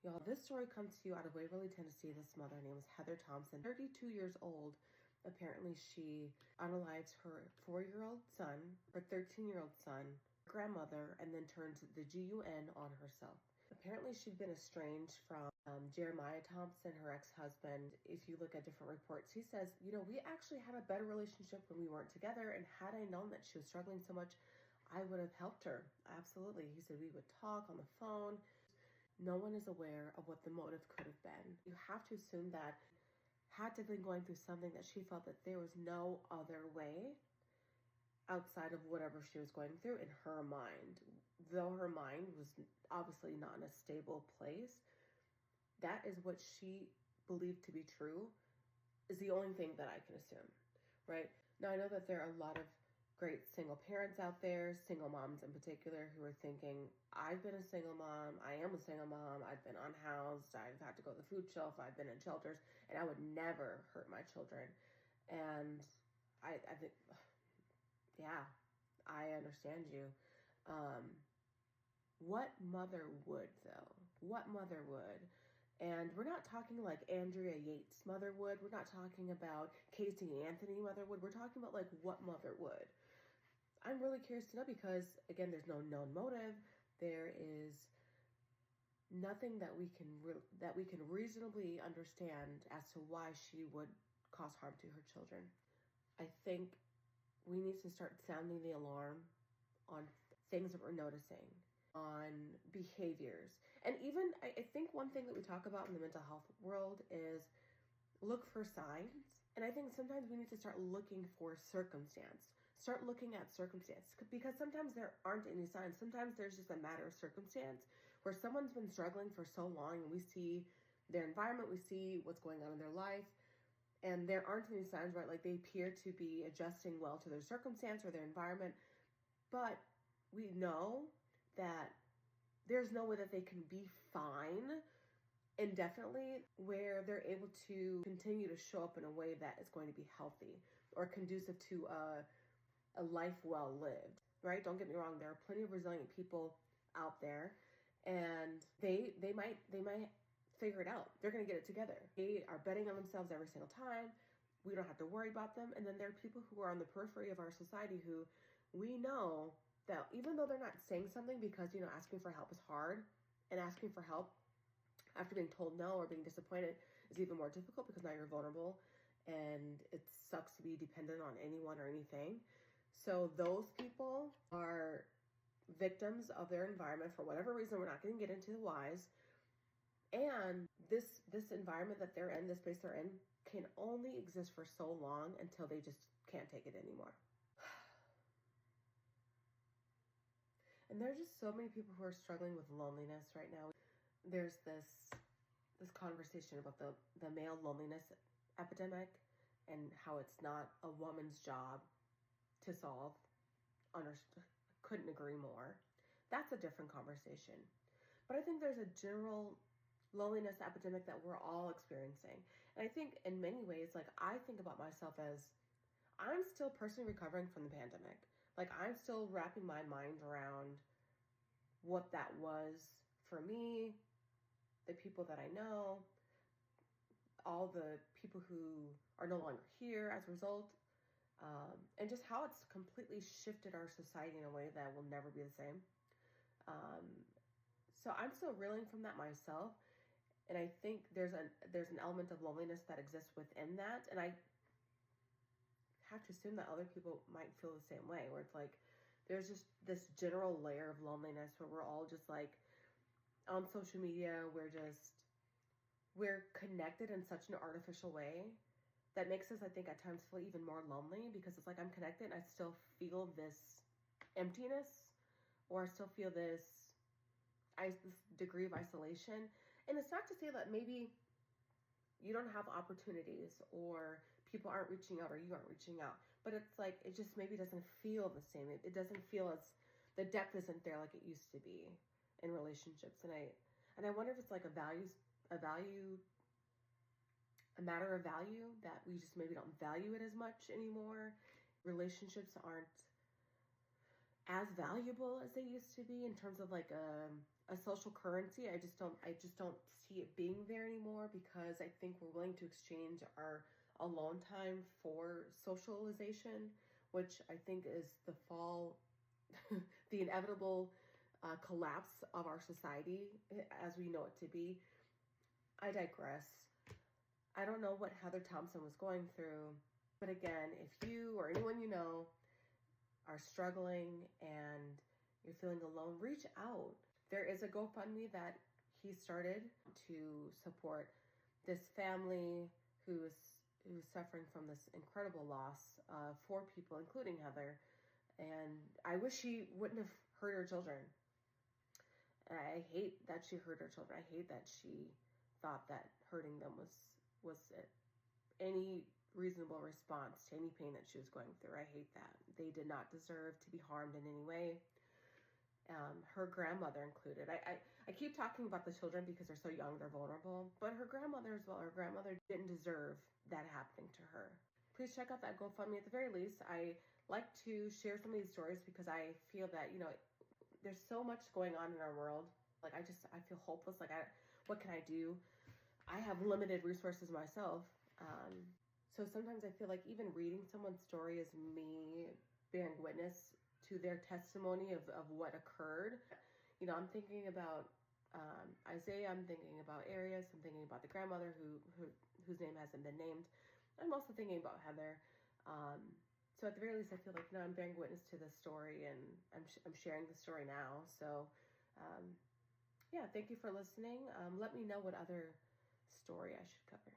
Y'all, this story comes to you out of Waverly, Tennessee. This mother, her name is Heather Thompson, 32 years old. Apparently, she unalives her 4-year-old son, her 13-year-old son, grandmother, and then turned the GUN on herself. Apparently, she'd been estranged from Jeremiah Thompson, her ex-husband. If you look at different reports, he says, we actually had a better relationship when we weren't together, and had I known that she was struggling so much, I would have helped her. Absolutely. He said we would talk on the phone. No one is aware of what the motive could have been. You have to assume that had to have been going through something that she felt that there was no other way outside of whatever she was going through in her mind. Though her mind was obviously not in a stable place, that is what she believed to be true, is the only thing that I can assume, right? Now, I know that there are a lot of great single parents out there, single moms in particular, who are thinking, I've been a single mom, I am a single mom, I've been unhoused, I've had to go to the food shelf, I've been in shelters, and I would never hurt my children. And I think, yeah, I understand you. What mother would, though? What mother would? And we're not talking like Andrea Yates' mother would. We're not talking about Casey Anthony mother would. We're talking about like what mother would. I'm really curious to know because, again, there's no known motive. There is nothing that we can reasonably understand as to why she would cause harm to her children. I think we need to start sounding the alarm on things that we're noticing, on behaviors. And even, I think one thing that we talk about in the mental health world is look for signs. And I think sometimes we need to start looking for circumstance. Start looking at circumstance, because sometimes there aren't any signs. Sometimes there's just a matter of circumstance where someone's been struggling for so long and we see their environment, we see what's going on in their life, and there aren't any signs, right? Like they appear to be adjusting well to their circumstance or their environment, but we know that there's no way that they can be fine indefinitely where they're able to continue to show up in a way that is going to be healthy or conducive to a life well lived, right? Don't get me wrong. There are plenty of resilient people out there, and they might figure it out. They're going to get it together. They are betting on themselves every single time. We don't have to worry about them. And then there are people who are on the periphery of our society who we know that even though they're not saying something, because, asking for help is hard, and asking for help after being told no or being disappointed is even more difficult because now you're vulnerable and it sucks to be dependent on anyone or anything. So those people are victims of their environment for whatever reason. We're not going to get into the whys. And this environment that they're in, this space they're in, can only exist for so long until they just can't take it anymore. And there's just so many people who are struggling with loneliness right now. There's this conversation about the male loneliness epidemic and how it's not a woman's job to solve. Couldn't agree more. That's a different conversation. But I think there's a general loneliness epidemic that we're all experiencing. And I think in many ways, like I think about myself as I'm still personally recovering from the pandemic. Like I'm still wrapping my mind around what that was for me, the people that I know, all the people who are no longer here as a result, and just how it's completely shifted our society in a way that will never be the same. So I'm still reeling from that myself. And I think there's an element of loneliness that exists within that. And I have to assume that other people might feel the same way, where it's like, there's just this general layer of loneliness where we're all just like on social media. We're connected in such an artificial way that makes us, I think, at times feel even more lonely, because it's like I'm connected and I still feel this emptiness, or I still feel this degree of isolation. And it's not to say that maybe you don't have opportunities or people aren't reaching out or you aren't reaching out, but it's like, it just maybe doesn't feel the same. It doesn't feel as, the depth isn't there like it used to be in relationships. And I wonder if it's like a matter of value, that we just maybe don't value it as much anymore. Relationships aren't as valuable as they used to be in terms of like a a social currency. I just don't see it being there anymore, because I think we're willing to exchange our alone time for socialization, which I think is the fall, the inevitable collapse of our society as we know it to be. I digress. I don't know what Heather Thompson was going through, but again, if you or anyone you know are struggling and you're feeling alone, reach out. There is a GoFundMe that he started to support this family who's suffering from this incredible loss of 4 people, including Heather. And I wish she wouldn't have hurt her children. And I hate that she hurt her children. I hate that she thought that hurting them was any reasonable response to any pain that she was going through. I hate that. They did not deserve to be harmed in any way. Her grandmother included. I keep talking about the children because they're so young, they're vulnerable, but her grandmother as well. Her grandmother didn't deserve that happening to her. Please check out that GoFundMe at the very least. I like to share some of these stories because I feel that, there's so much going on in our world. Like, I feel hopeless. Like, what can I do? I have limited resources myself. So sometimes I feel like even reading someone's story is me bearing witness to their testimony of what occurred. I'm thinking about Isaiah, I'm thinking about Arius, I'm thinking about the grandmother whose name hasn't been named. I'm also thinking about Heather. So at the very least, I feel like, I'm bearing witness to this story, and I'm sharing the story now. So yeah, thank you for listening. Let me know what other story I should cover.